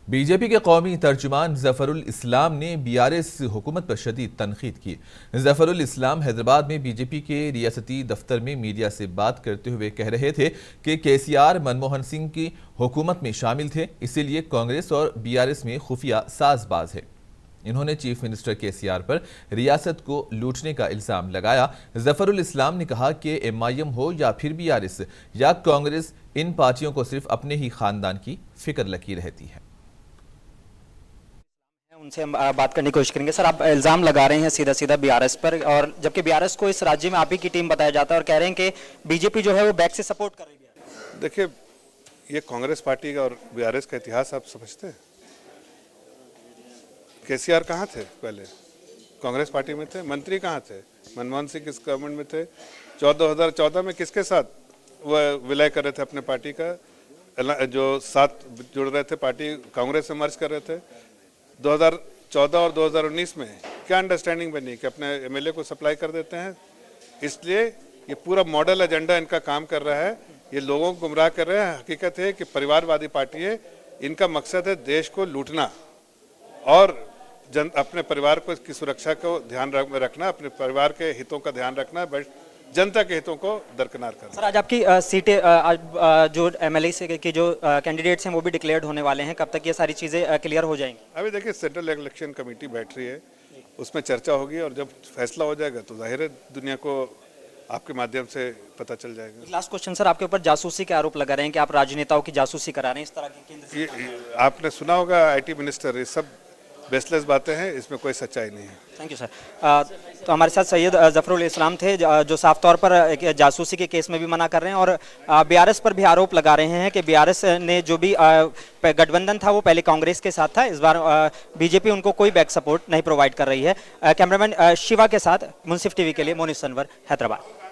BJP के कौमी तर्जुमान जफरुल इस्लाम ने बीआरएस हुकूमत पर शदीद तनकीद की। जफरुल इस्लाम हैदराबाद में बीजेपी के रियासती दफ्तर में मीडिया से बात करते हुए कह रहे थे कि केसीआर मनमोहन सिंह की हुकूमत में शामिल थे, इसीलिए कांग्रेस और बीआरएस में खुफिया साजबाज है। इन्होंने चीफ मिनिस्टर केसीआर पर रियासत को लूटने का इल्जाम लगाया। जफरुल इस्लाम ने कहा कि एमआईएम हो या फिर बीआरएस या कांग्रेस, इन पार्टियों को सिर्फ अपने ही खानदान की फिक्र लगी रहती है। उनसे हम बात करने की कोशिश करेंगे। सर, आप इल्जाम लगा रहे हैं सीधा सीधा बीआरएस पर, और जबकि बीआरएस को इस राज्य में आप ही की टीम बताया जाता है और कह रहे हैं कि बीजेपी जो है वो बैक से सपोर्ट कर रही है। देखिए, ये कांग्रेस पार्टी का और बीआरएस का इतिहास आप समझते हैं। केसीआर कहाँ थे पहले? कांग्रेस पार्टी में थे। मंत्री कहाँ थे? मनमोहन सिंह किस गवर्नमेंट में थे? 2014 में किसके साथ वह विलय कर रहे थे अपने पार्टी का, जो साथ जुड़ रहे थे, पार्टी कांग्रेस में मर्ज कर रहे थे। 2014 और 2019 में क्या अंडरस्टैंडिंग बनी कि अपने एमएलए को सप्लाई कर देते हैं। इसलिए ये पूरा मॉडल एजेंडा इनका काम कर रहा है। ये लोगों को गुमराह कर रहे हैं। हकीकत है कि परिवारवादी पार्टी है, इनका मकसद है देश को लूटना और अपने परिवार को की सुरक्षा को ध्यान में रखना, अपने परिवार के हितों का ध्यान रखना, जनता के हितों को दरकिनार करना। सर, आज आपकी सीटें जो एमएलए से की जो कैंडिडेट्स हैं वो भी डिक्लेयर्ड होने वाले हैं, कब तक ये सारी चीज़ें क्लियर हो जाएंगी? अभी देखिए, सेंट्रल इलेक्शन कमेटी बैठ रही है, उसमें चर्चा होगी और जब फैसला हो जाएगा तो जाहिर है दुनिया को आपके माध्यम से पता चल जाएगा। लास्ट क्वेश्चन सर, आपके ऊपर जासूसी के आरोप लगा रहे हैं कि आप राजनेताओं की जासूसी करा रहे हैं, इस तरह की केंद्र से आपने सुना होगा आईटी मिनिस्टर, ये सब बेसलेस बातें हैं, इसमें कोई सच्चाई नहीं है। Thank you sir. तो हमारे साथ सैयद जफरुल इस्लाम थे, जो साफ तौर पर जासूसी के केस में भी मना कर रहे हैं और बीआरएस पर भी आरोप लगा रहे हैं कि बीआरएस ने जो भी गठबंधन था वो पहले कांग्रेस के साथ था, इस बार बीजेपी उनको कोई बैक सपोर्ट नहीं प्रोवाइड कर रही है। कैमरामैन शिवा के साथ मुंसिफ टीवी के लिए मोनिस सनवर, हैदराबाद।